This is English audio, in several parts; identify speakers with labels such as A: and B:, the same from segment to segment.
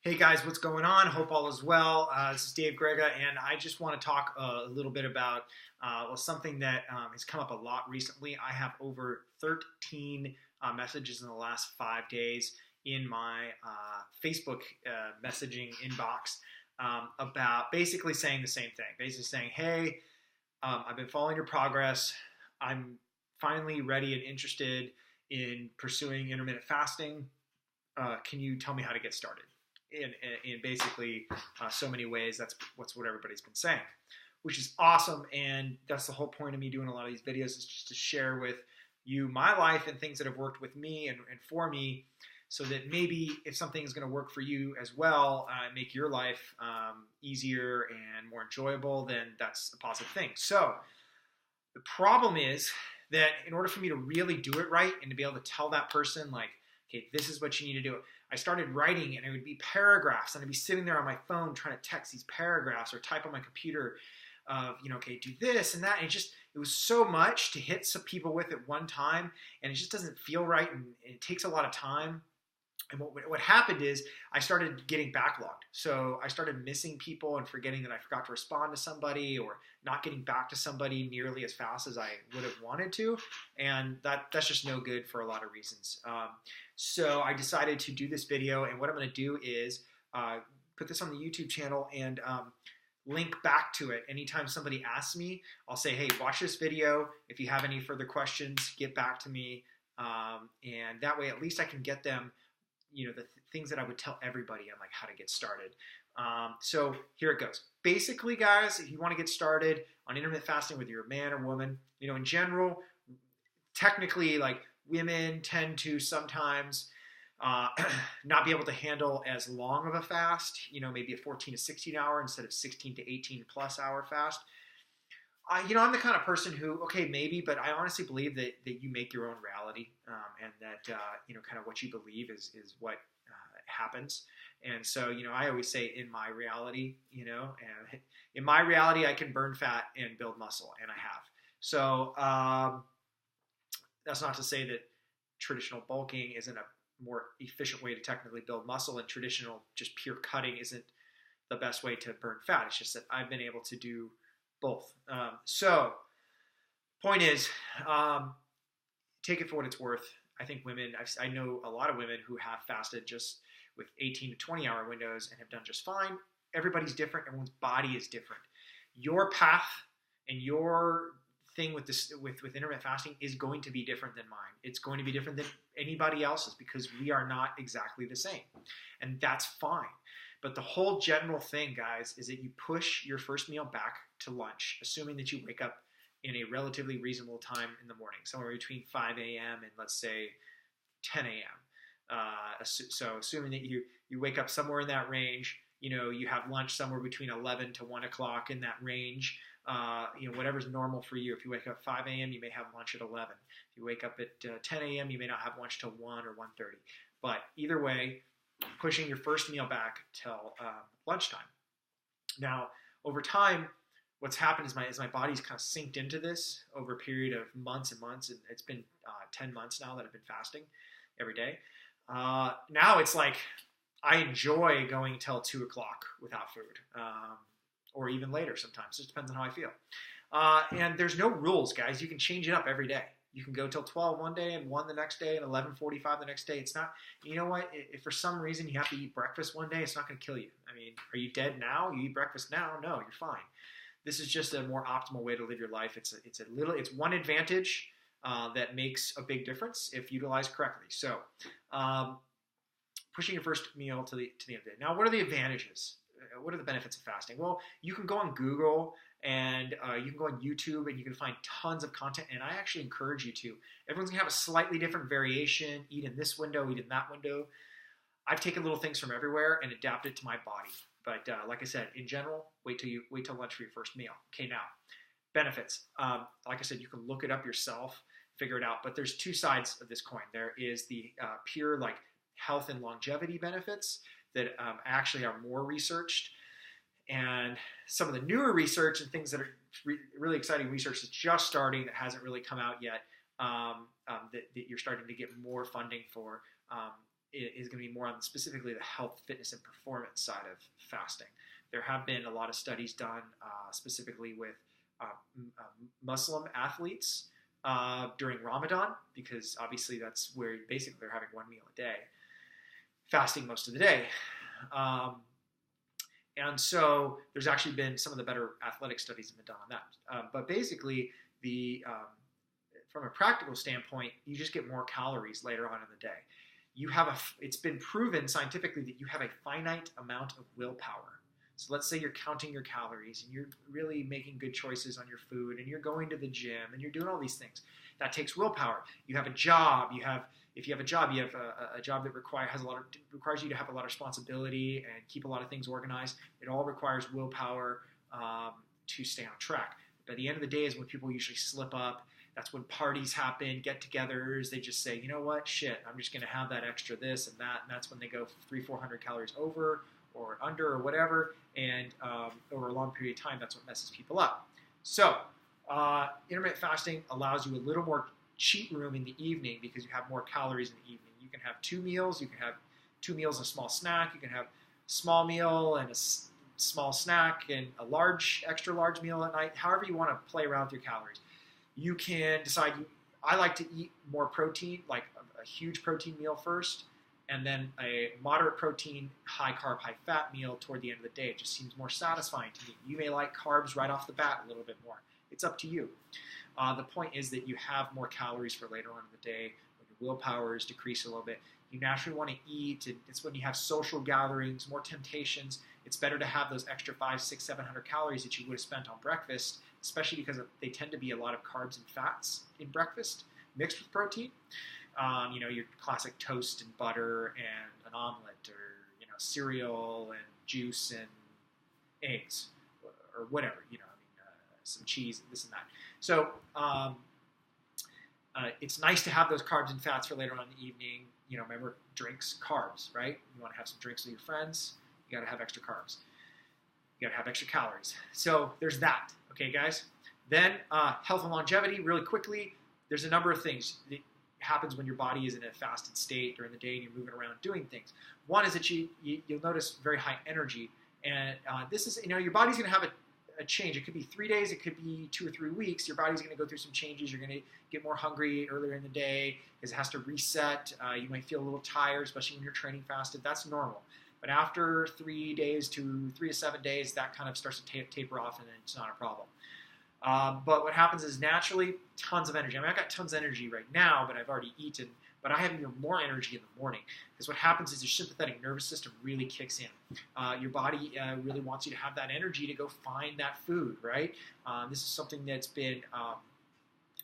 A: Hey guys, what's going on? Hope all is well. This is Dave Grega, and I just want to talk a little bit about something that has come up a lot recently. I have over 13 messages in the last 5 days in my Facebook messaging inbox about basically saying the same thing. Basically saying, hey, I've been following your progress. I'm finally ready and interested in pursuing intermittent fasting. Can you tell me how to get started? In basically so many ways. That's what everybody's been saying, which is awesome. And that's the whole point of me doing a lot of these videos, is just to share with you my life and things that have worked with me and for me, so that maybe if something is going to work for you as well, make your life easier and more enjoyable, then that's a positive thing. So the problem is that in order for me to really do it right and to be able to tell that person, like, okay, this is what you need to do, I started writing, and it would be paragraphs, and I'd be sitting there on my phone trying to text these paragraphs or type on my computer of, okay, do this and that. And it was so much to hit some people with at one time, and it just doesn't feel right, and it takes a lot of time. And what happened is I started getting backlogged. So I started missing people and forgetting that I forgot to respond to somebody, or not getting back to somebody nearly as fast as I would have wanted to. And that's just no good for a lot of reasons. So I decided to do this video, and what I'm going to do is put this on the YouTube channel and link back to it. Anytime somebody asks me, I'll say, hey, watch this video. If you have any further questions, get back to me. And that way, at least I can get them the things that I would tell everybody on, like, how to get started. So here it goes. Basically, guys, if you want to get started on intermittent fasting, whether you're a man or woman, in general, technically, like, women tend to sometimes not be able to handle as long of a fast, maybe a 14 to 16 hour instead of 16 to 18 plus hour fast. I'm the kind of person who, okay, maybe, but I honestly believe that you make your own reality, and that, kind of what you believe is what happens. And so, I always say, in my reality, and in my reality, I can burn fat and build muscle, and I have. So that's not to say that traditional bulking isn't a more efficient way to technically build muscle, and traditional just pure cutting isn't the best way to burn fat. It's just that I've been able to do both. So point is, take it for what it's worth. I think women, I know a lot of women who have fasted just with 18 to 20 hour windows and have done just fine. Everybody's different. Everyone's body is different. Your path and your thing with this, with intermittent fasting, is going to be different than mine. It's going to be different than anybody else's, because we are not exactly the same, and that's fine. But the whole general thing, guys, is that you push your first meal back to lunch, assuming that you wake up in a relatively reasonable time in the morning, somewhere between 5 a.m. and, let's say, 10 a.m. So assuming that you wake up somewhere in that range, you have lunch somewhere between 11 to 1 o'clock, in that range, whatever's normal for you. If you wake up 5 a.m., you may have lunch at 11. If you wake up at 10 a.m., you may not have lunch till 1 or 1:30. But either way, pushing your first meal back till lunchtime. Now, over time, what's happened is my body's kind of synced into this over a period of months and months. And it's been 10 months now that I've been fasting every day. Now it's like I enjoy going till 2 o'clock without food, or even later sometimes. It just depends on how I feel. And there's no rules, guys. You can change it up every day. You can go till 12 one day and 1 the next day and 11:45 the next day. It's not, you know what, if for some reason you have to eat breakfast one day, it's not going to kill you. I mean, are you dead now? You eat breakfast now? No, you're fine. This is just a more optimal way to live your life. It's one advantage that makes a big difference if utilized correctly. So pushing your first meal to the end of the day. Now, what are the advantages? What are the benefits of fasting? Well, you can go on Google, and you can go on YouTube, and you can find tons of content, and I actually encourage you to. Everyone's going to have a slightly different variation. Eat in this window, eat in that window. I've taken little things from everywhere and adapted to my body. But like I said, in general, wait till lunch for your first meal. Okay, now, benefits. Like I said, you can look it up yourself, figure it out. But there's two sides of this coin. There is the pure, like, health and longevity benefits that actually are more researched. And some of the newer research and things that are really exciting research that's just starting, that hasn't really come out yet, that you're starting to get more funding for, is going to be more on specifically the health, fitness, and performance side of fasting. There have been a lot of studies done specifically with Muslim athletes during Ramadan, because obviously that's where basically they're having one meal a day, fasting most of the day. And so there's actually been some of the better athletic studies have been done on that. But basically, from a practical standpoint, you just get more calories later on in the day. It's been proven scientifically that you have a finite amount of willpower. So let's say you're counting your calories and you're really making good choices on your food and you're going to the gym and you're doing all these things. That takes willpower. You have a job. If you have a job, you have a job that requires you to have a lot of responsibility and keep a lot of things organized. It all requires willpower to stay on track. By the end of the day is when people usually slip up. That's when parties happen, get-togethers. They just say, you know what, shit, I'm just going to have that extra this and that. And that's when they go 300-400 calories over or under or whatever. And over a long period of time, that's what messes people up. So intermittent fasting allows you a little more cheat room in the evening because you have more calories in the evening. You can have 2 meals. You can have 2 meals and a small snack. You can have a small meal and a small snack and a extra large meal at night. However you want to play around with your calories. You can decide. I like to eat more protein, like a huge protein meal first, and then a moderate protein, high carb, high fat meal toward the end of the day. It just seems more satisfying to me. You may like carbs right off the bat a little bit more. It's up to you. The point is that you have more calories for later on in the day when your willpower is decreased a little bit. You naturally want to eat. It's when you have social gatherings, more temptations. It's better to have those extra 500, 600, 700 calories that you would have spent on breakfast, especially because they tend to be a lot of carbs and fats in breakfast mixed with protein. Your classic toast and butter and an omelet, or cereal and juice and eggs, or whatever. Some cheese, this and that. So it's nice to have those carbs and fats for later on in the evening. Remember, drinks, carbs, right? You want to have some drinks with your friends. You got to have extra carbs. You got to have extra calories. So there's that. Okay, guys? Then health and longevity, really quickly. There's a number of things that happens when your body is in a fasted state during the day and you're moving around doing things. One is that you'll notice very high energy. And this is, your body's going to have a change. It could be 3 days. It could be 2 or 3 weeks. Your body's going to go through some changes. You're going to get more hungry earlier in the day because it has to reset. You might feel a little tired, especially when you're training fasted. That's normal. But after 3 to 7 days, that kind of starts to taper off, and then it's not a problem. But what happens is naturally, tons of energy. I've got tons of energy right now, but I've already eaten. But I have even more energy in the morning because what happens is your sympathetic nervous system really kicks in. Your body really wants you to have that energy to go find that food, right? This is something that's been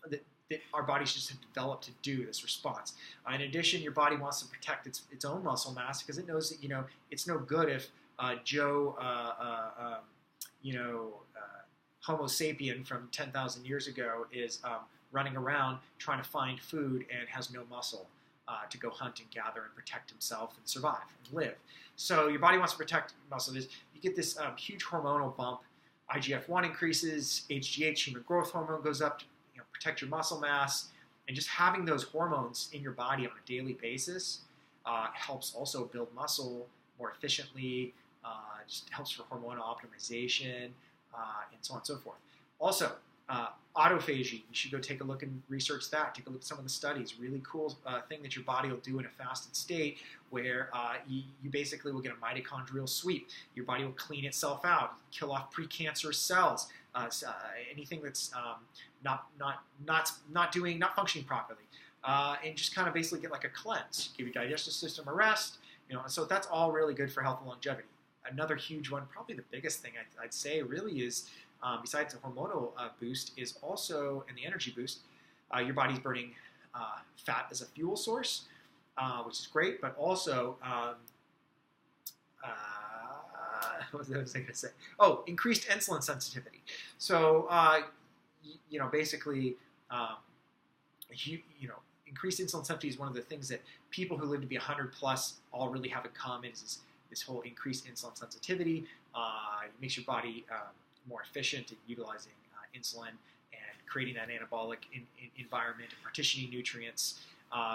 A: that our bodies just have developed to do this response. In addition, your body wants to protect its own muscle mass because it knows that it's no good if Joe Homo sapien from 10,000 years ago is running around trying to find food and has no muscle to go hunt and gather and protect himself and survive and live. So your body wants to protect muscle. You get this huge hormonal bump. IGF-1 increases, HGH, human growth hormone, goes up to protect your muscle mass. And just having those hormones in your body on a daily basis helps also build muscle more efficiently, just helps for hormonal optimization, and so on and so forth. Also, autophagy, you should go take a look and research that. Take a look at some of the studies. Really cool thing that your body will do in a fasted state where you basically will get a mitochondrial sweep. Your body will clean itself out, kill off precancerous cells, anything that's not functioning properly, and just kind of basically get like a cleanse. Give your digestive system a rest. So that's all really good for health and longevity. Another huge one, probably the biggest thing I'd say really is, besides the hormonal boost, is also, and the energy boost, your body's burning fat as a fuel source, which is great, but also, what was I going to say? Oh, increased insulin sensitivity. So, basically, increased insulin sensitivity is one of the things that people who live to be 100 plus all really have in common is this whole increased insulin sensitivity. It makes your body more efficient at utilizing insulin and creating that anabolic environment and partitioning nutrients.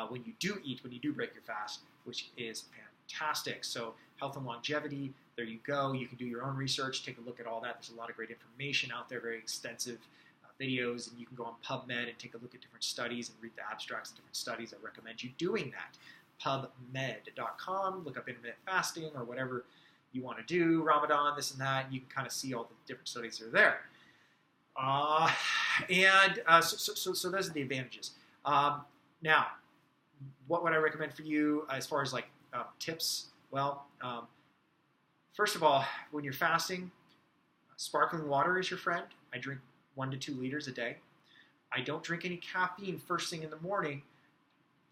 A: When you do eat, when you do break your fast, which is fantastic. So health and longevity, there you go. You can do your own research, take a look at all that. There's a lot of great information out there, very extensive videos, and you can go on PubMed and take a look at different studies and read the abstracts of different studies. I recommend you doing that. PubMed.com, look up intermittent fasting or whatever you want to do, Ramadan, this and that, and you can kind of see all the different studies that are there. So those are the advantages. Now, what would I recommend for you as far as like tips? Well, first of all, when you're fasting, sparkling water is your friend. I drink 1 to 2 liters a day. I don't drink any caffeine first thing in the morning.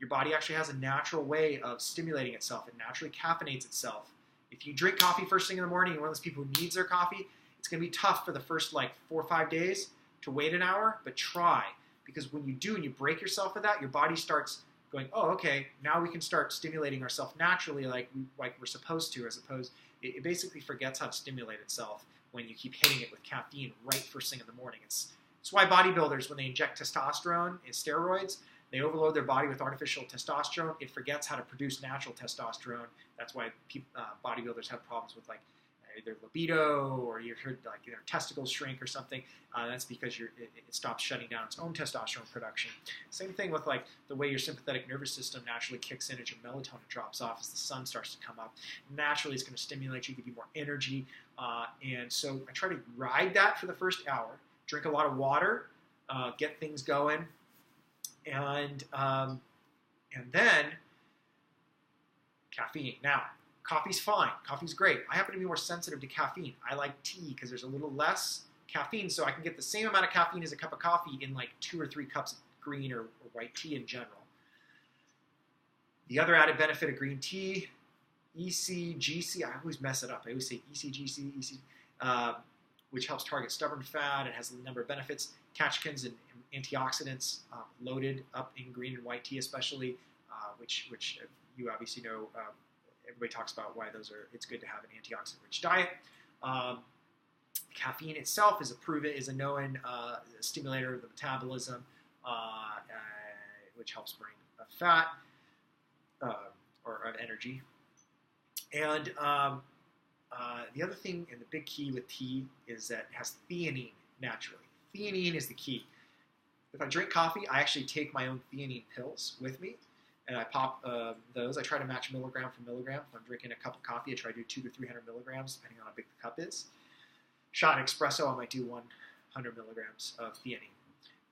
A: Your body actually has a natural way of stimulating itself. It naturally caffeinates itself. If you drink coffee first thing in the morning, you're one of those people who needs their coffee, it's going to be tough for the first like 4 or 5 days to wait an hour, but try. Because when you do and you break yourself of that, your body starts going, oh, okay, now we can start stimulating ourselves naturally like we're supposed to, as opposed, it basically forgets how to stimulate itself when you keep hitting it with caffeine right first thing in the morning. It's why bodybuilders, when they inject testosterone and steroids, they overload their body with artificial testosterone. It forgets how to produce natural testosterone. That's why bodybuilders have problems with like either libido or you heard like their testicles shrink or something. That's because it stops shutting down its own testosterone production. Same thing with like the way your sympathetic nervous system naturally kicks in as your melatonin drops off as the sun starts to come up. Naturally, it's going to stimulate you, give you more energy. And so I try to ride that for the first hour. Drink a lot of water, get things going, and then caffeine. Now, coffee's fine. Coffee's great. I happen to be more sensitive to caffeine. I like tea because there's a little less caffeine, so I can get the same amount of caffeine as a cup of coffee in like 2 or 3 cups of green or white tea in general. The other added benefit of green tea, ECGC, I always mess it up. I always say ECGC, which helps target stubborn fat. It has a number of benefits. Catechins and antioxidants loaded up in green and white tea especially, which you obviously know. Everybody talks about why it's good to have an antioxidant-rich diet. Caffeine itself is a known stimulator of the metabolism, which helps burn fat or energy. And the other thing, and the big key with tea, is that it has theanine naturally. Theanine is the key. If I drink coffee, I actually take my own theanine pills with me, and I pop those. I try to match milligram for milligram. If I'm drinking a cup of coffee, I try to do 200 to 300 milligrams, depending on how big the cup is. Shot espresso, I might do 100 milligrams of theanine.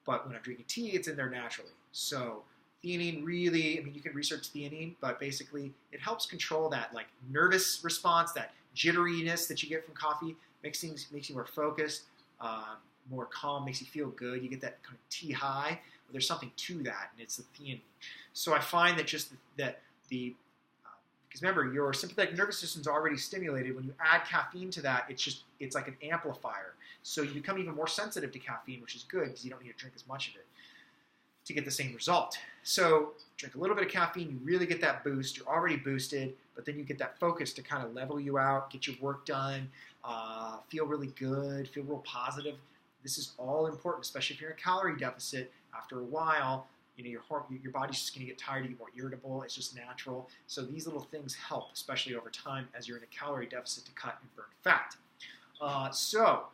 A: But when I'm drinking tea, it's in there naturally. So theanine really, you can research theanine, but basically it helps control that like nervous response, that jitteriness that you get from coffee, makes you more focused, more calm, makes you feel good. You get that kind of tea high. But there's something to that, and it's the theanine. So I find that because remember, your sympathetic nervous system is already stimulated. When you add caffeine to that, it's like an amplifier. So you become even more sensitive to caffeine, which is good because you don't need to drink as much of it to get the same result. So drink a little bit of caffeine, you really get that boost. You're already boosted, but then you get that focus to kind of level you out, get your work done, feel really good, feel real positive. This is all important, especially if you're in a calorie deficit. After a while, your body's just going to get tired, you get more irritable. It's just natural. So these little things help, especially over time as you're in a calorie deficit, to cut and burn fat. So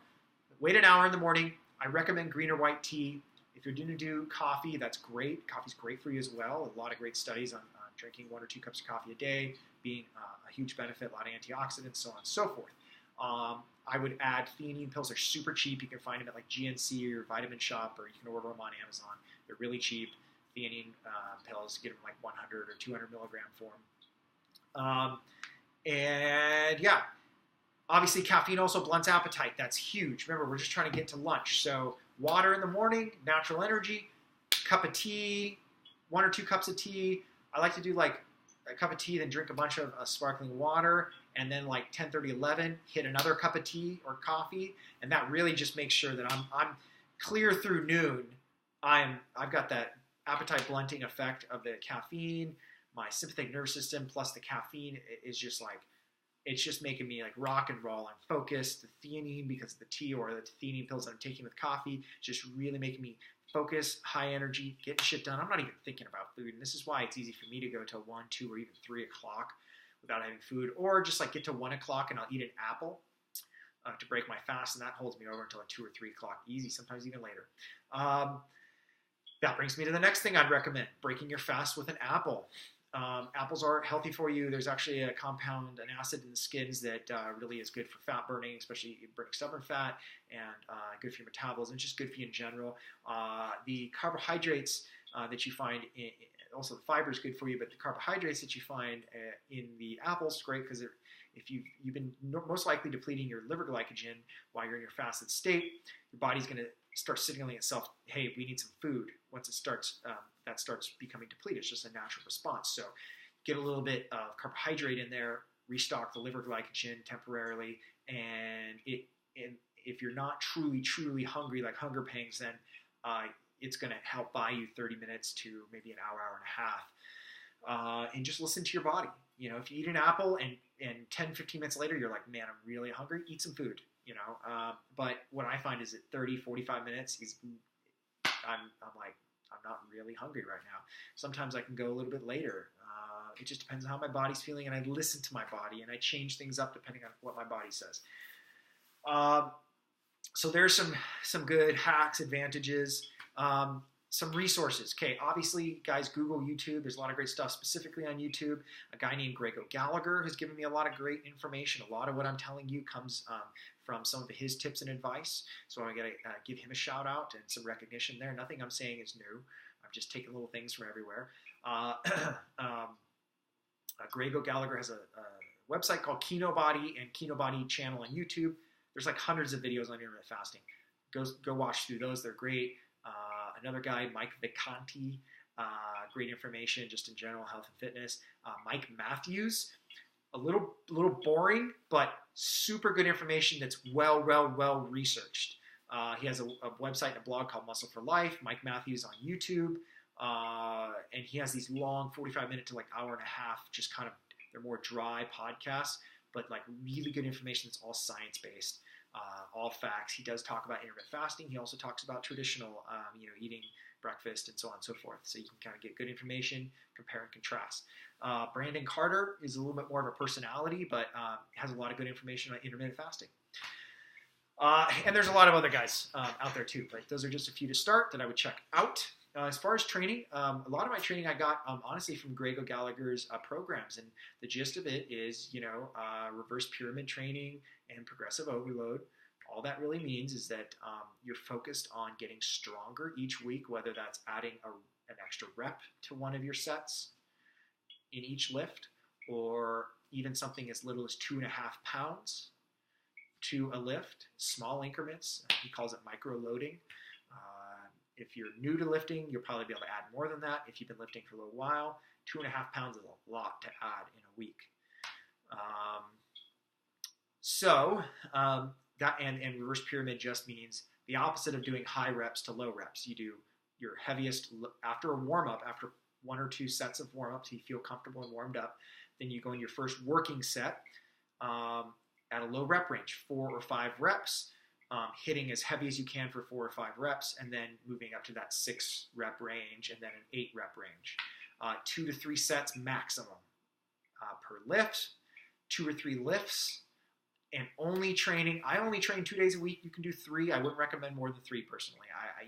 A: wait an hour in the morning. I recommend green or white tea. If you're going to do coffee, that's great. Coffee's great for you as well. A lot of great studies on drinking 1 or 2 cups of coffee a day being a huge benefit, a lot of antioxidants, so on and so forth. I would add theanine pills. They're super cheap. You can find them at like GNC or Vitamin Shop, or you can order them on Amazon. They're really cheap. Theanine pills, get them like 100 or 200 milligram form. And yeah, obviously caffeine also blunts appetite. That's huge. Remember, we're just trying to get to lunch. So water in the morning, natural energy, cup of tea, 1 or 2 cups of tea. I like to do like a cup of tea, then drink a bunch of sparkling water, and then like 10:30, 11, hit another cup of tea or coffee, and that really just makes sure that I'm clear through noon. I've got that appetite blunting effect of the caffeine, my sympathetic nervous system plus the caffeine is just like, it's just making me like rock and roll. I'm focused. The theanine, because of the tea or the theanine pills that I'm taking with coffee, just really making me focus, high energy, getting shit done. I'm not even thinking about food. And this is why it's easy for me to go to 1, 2, or even 3 o'clock without having food, or just like get to 1 o'clock and I'll eat an apple to break my fast, and that holds me over until like 2 or 3 o'clock, easy, sometimes even later. That brings me to the next thing I'd recommend, breaking your fast with an apple. Apples are healthy for you. There's actually a compound, an acid in the skins that really is good for fat burning, especially burning stubborn fat, and good for your metabolism, just good for you in general. The carbohydrates that you find, also the fiber is good for you, but the carbohydrates that you find in the apples is great because if you've been most likely depleting your liver glycogen while you're in your fasted state, your body's going to start signaling itself, hey, we need some food. Once it starts, that starts becoming depleted. It's just a natural response. So get a little bit of carbohydrate in there, restock the liver glycogen temporarily, and if you're not truly hungry, like hunger pangs, then it's going to help buy you 30 minutes to maybe an hour and a half. And just listen to your body. You know, if you eat an apple and 10, 15 minutes later, you're like, man, I'm really hungry, eat some food, you know. But what I find is at 30, 45 minutes, I'm like, I'm not really hungry right now. Sometimes I can go a little bit later. It just depends on how my body's feeling, and I listen to my body, and I change things up depending on what my body says. So there's some good hacks, advantages. Some resources. Okay, obviously, guys, Google YouTube. There's a lot of great stuff specifically on YouTube. A guy named Grego Gallagher has given me a lot of great information. A lot of what I'm telling you comes from some of his tips and advice. So I got to give him a shout out and some recognition there. Nothing I'm saying is new. I'm just taking little things from everywhere. Grego Gallagher has a website called Kino Body and Kino Body channel on YouTube. There's like hundreds of videos on intermittent fasting. Go watch through those. They're great. Another guy, Mike Vicanti, great information just in general health and fitness. Mike Matthews, a little boring, but super good information that's well researched. He has a website and a blog called Muscle for Life. Mike Matthews on YouTube, and he has these long 45-minute to like hour and a half, just kind of, they're more dry podcasts, but like really good information that's all science-based. All facts. He does talk about intermittent fasting. He also talks about traditional, eating breakfast and so on and so forth. So you can kind of get good information, compare and contrast. Brandon Carter is a little bit more of a personality, but has a lot of good information on intermittent fasting. And there's a lot of other guys out there too, but those are just a few to start that I would check out. As far as training, a lot of my training I got honestly from Grego Gallagher's programs, and the gist of it is, reverse pyramid training and progressive overload. All that really means is that you're focused on getting stronger each week, whether that's adding an extra rep to one of your sets in each lift, or even something as little as 2.5 pounds to a lift, small increments. He calls it micro loading. If you're new to lifting, you'll probably be able to add more than that. If you've been lifting for a little while, 2.5 pounds is a lot to add in a week. That and reverse pyramid just means the opposite of doing high reps to low reps. You do your heaviest after a warm-up, after 1 or 2 sets of warm-ups, you feel comfortable and warmed up. Then you go in your first working set at a low rep range, 4 or 5 reps. Hitting as heavy as you can for 4 or 5 reps, and then moving up to that 6 rep range, and then an 8 rep range. 2 to 3 sets maximum per lift, 2 or 3 lifts, and I only train 2 days a week. You can do 3. I wouldn't recommend more than 3 personally.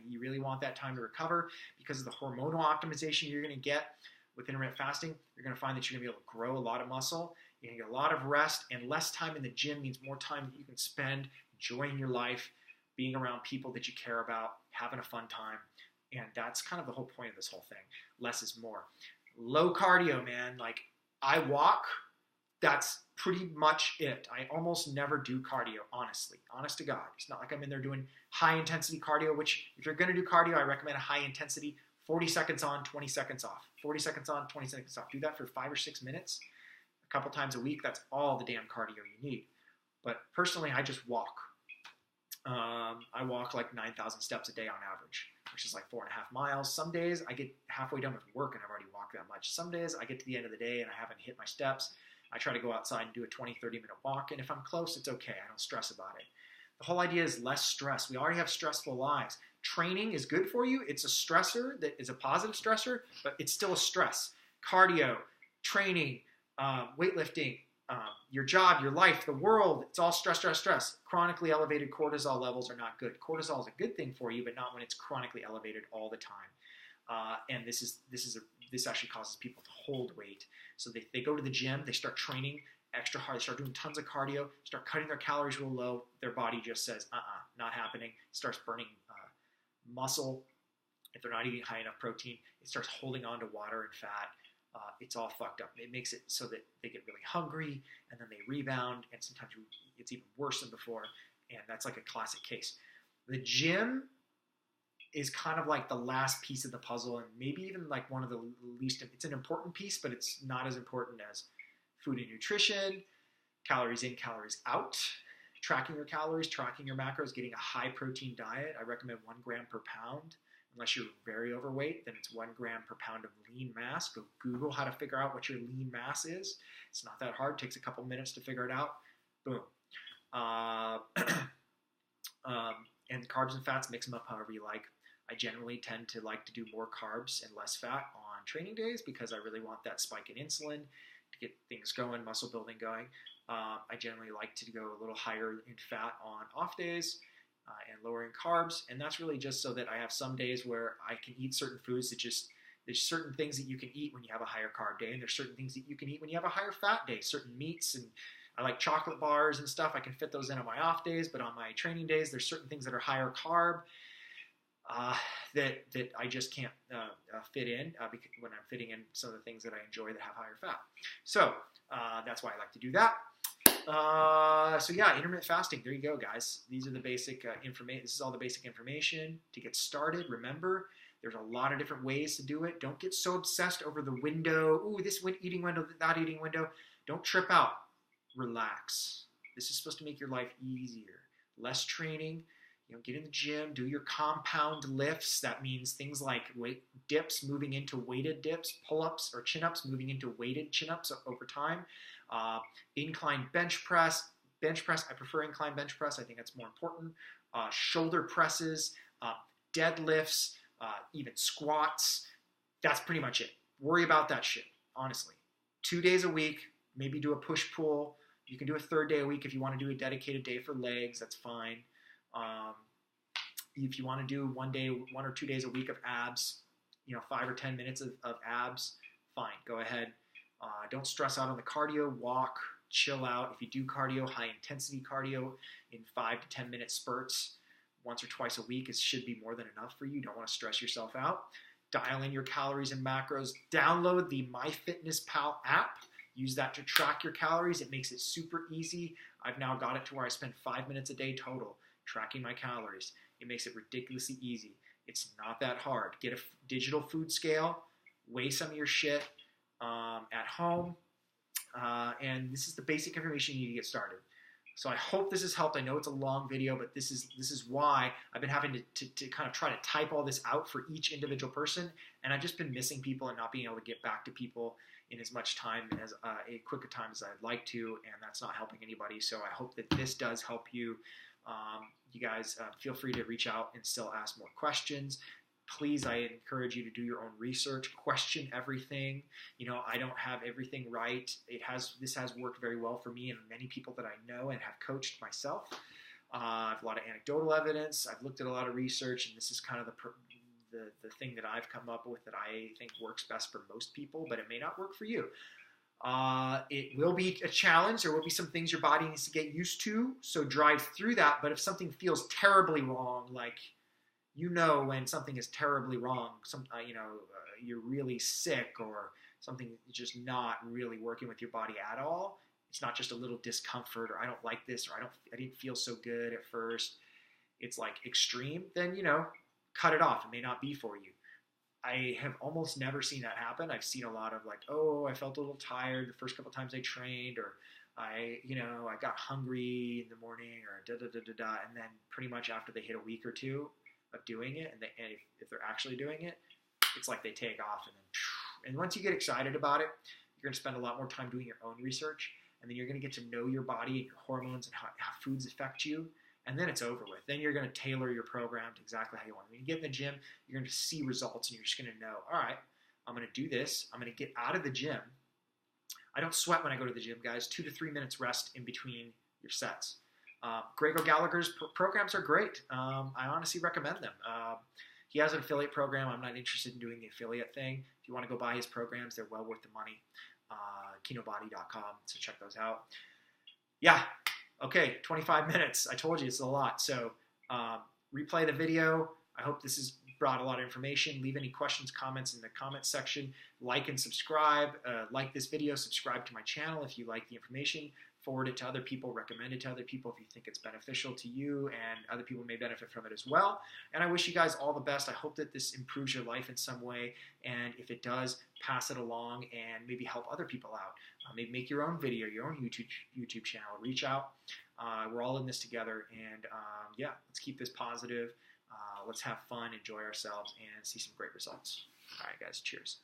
A: You really want that time to recover because of the hormonal optimization you're going to get with intermittent fasting. You're going to find that you're going to be able to grow a lot of muscle. You're going to get a lot of rest, and less time in the gym means more time that you can spend enjoying your life, being around people that you care about, having a fun time. And that's kind of the whole point of this whole thing. Less is more. Low cardio, man. Like, I walk. That's pretty much it. I almost never do cardio, honestly. Honest to God. It's not like I'm in there doing high-intensity cardio, which if you're going to do cardio, I recommend a high-intensity 40 seconds on, 20 seconds off. 40 seconds on, 20 seconds off. Do that for 5 or 6 minutes a couple times a week. That's all the damn cardio you need. But personally, I just walk. I walk like 9,000 steps a day on average, which is like 4.5 miles. Some days I get halfway done with work and I've already walked that much. Some days I get to the end of the day and I haven't hit my steps. I try to go outside and do a 20, 30-minute walk. And if I'm close, it's okay. I don't stress about it. The whole idea is less stress. We already have stressful lives. training is good for you. It's a stressor that is a positive stressor, but it's still a stress. Cardio, training, weightlifting, your job, your life, the world, it's all stress, stress, stress. Chronically elevated cortisol levels are not good. Cortisol is a good thing for you, but not when it's chronically elevated all the time. And this actually causes people to hold weight. So they go to the gym, they start training extra hard, they start doing tons of cardio, start cutting their calories real low. Their body just says, not happening. It starts burning muscle. If they're not eating high enough protein, it starts holding on to water and fat. It's all fucked up. It makes it so that they get really hungry, and then they rebound, and sometimes it's even worse than before, and that's like a classic case. The gym is kind of like the last piece of the puzzle, and maybe even like one of the least. It's an important piece, but it's not as important as food and nutrition, calories in, calories out, tracking your calories, tracking your macros, getting a high protein diet. I recommend 1 gram per pound. Unless you're very overweight, then it's 1 gram per pound of lean mass. Go Google how to figure out what your lean mass is. It's not that hard. It takes a couple minutes to figure it out. Boom. And carbs and fats, mix them up however you like. I generally tend to like to do more carbs and less fat on training days because I really want that spike in insulin to get things going, muscle building going. I generally like to go a little higher in fat on off days. And lowering carbs, and that's really just so that I have some days where I can eat certain foods that there's certain things that you can eat when you have a higher carb day, and there's certain things that you can eat when you have a higher fat day, certain meats, and I like chocolate bars and stuff. I can fit those in on my off days, but on my training days, there's certain things that are higher carb that I just can't fit in because when I'm fitting in some of the things that I enjoy that have higher fat. So that's why I like to do that. So yeah, intermittent fasting. There you go, guys. These are the basic information. This is all the basic information to get started. Remember, there's a lot of different ways to do it. Don't get so obsessed over the window. Ooh, this eating window, that eating window. Don't trip out. Relax. This is supposed to make your life easier. Less training. Get in the gym. Do your compound lifts. That means things like weight dips moving into weighted dips, pull-ups or chin-ups moving into weighted chin-ups over time. Incline bench press. I prefer incline bench press. I think that's more important. Shoulder presses, deadlifts, even squats. That's pretty much it. Worry about that shit, honestly. 2 days a week, maybe do a push-pull. You can do a third day a week if you want to do a dedicated day for legs. That's fine. If you want to do 1 or 2 days a week of abs, 5 or 10 minutes of abs, fine. Go ahead. Don't stress out on the cardio. Walk, chill out. If you do cardio, high intensity cardio in 5 to 10 minute spurts once or twice a week, it should be more than enough for you. Don't want to stress yourself out. Dial in your calories and macros. Download the MyFitnessPal app. Use that to track your calories. It makes it super easy. I've now got it to where I spend 5 minutes a day total tracking my calories. It makes it ridiculously easy. It's not that hard. Get a digital food scale. Weigh some of your shit at home. And this is the basic information you need to get started. So I hope this has helped. I know it's a long video, but this is why I've been having to kind of try to type all this out for each individual person. And I've just been missing people and not being able to get back to people in as much time as a quicker time as I'd like to. And that's not helping anybody. So I hope that this does help you. You guys feel free to reach out and still ask more questions. Please, I encourage you to do your own research, question everything. I don't have everything right. This has worked very well for me and many people that I know and have coached myself. I have a lot of anecdotal evidence. I've looked at a lot of research, and this is kind of the thing that I've come up with that I think works best for most people, but it may not work for you. It will be a challenge. There will be some things your body needs to get used to, so drive through that. But if something feels terribly wrong, like when something is terribly wrong, you're really sick or something is just not really working with your body at all. It's not just a little discomfort or I don't like this or I didn't feel so good at first. It's like extreme. Then, cut it off. It may not be for you. I have almost never seen that happen. I've seen a lot of I felt a little tired the first couple times I trained, or I got hungry in the morning, or and then pretty much after they hit a week or two of doing it, and if they're actually doing it, it's like they take off, and once you get excited about it, you're going to spend a lot more time doing your own research, and then you're going to get to know your body and your hormones and how foods affect you, and then it's over with. Then you're going to tailor your program to exactly how you want. When you get in the gym, you're going to see results, and you're just going to know, all right, I'm going to do this. I'm going to get out of the gym. I don't sweat when I go to the gym, guys. 2 to 3 minutes rest in between your sets. Grego Gallagher's programs are great. I honestly recommend them. He has an affiliate program. I'm not interested in doing the affiliate thing. If you want to go buy his programs, they're well worth the money. Kinobody.com, so check those out. Yeah, okay, 25 minutes. I told you it's a lot. So replay the video. I hope this has brought a lot of information. Leave any questions, comments in the comments section. Like and subscribe. Like this video. Subscribe to my channel if you like the information. Forward it to other people. Recommend it to other people if you think it's beneficial to you, and other people may benefit from it as well. And I wish you guys all the best. I hope that this improves your life in some way, and if it does, pass it along and maybe help other people out. Maybe make your own video, your own YouTube channel. Reach out. We're all in this together, and yeah, let's keep this positive. Let's have fun, enjoy ourselves, and see some great results. All right, guys, cheers.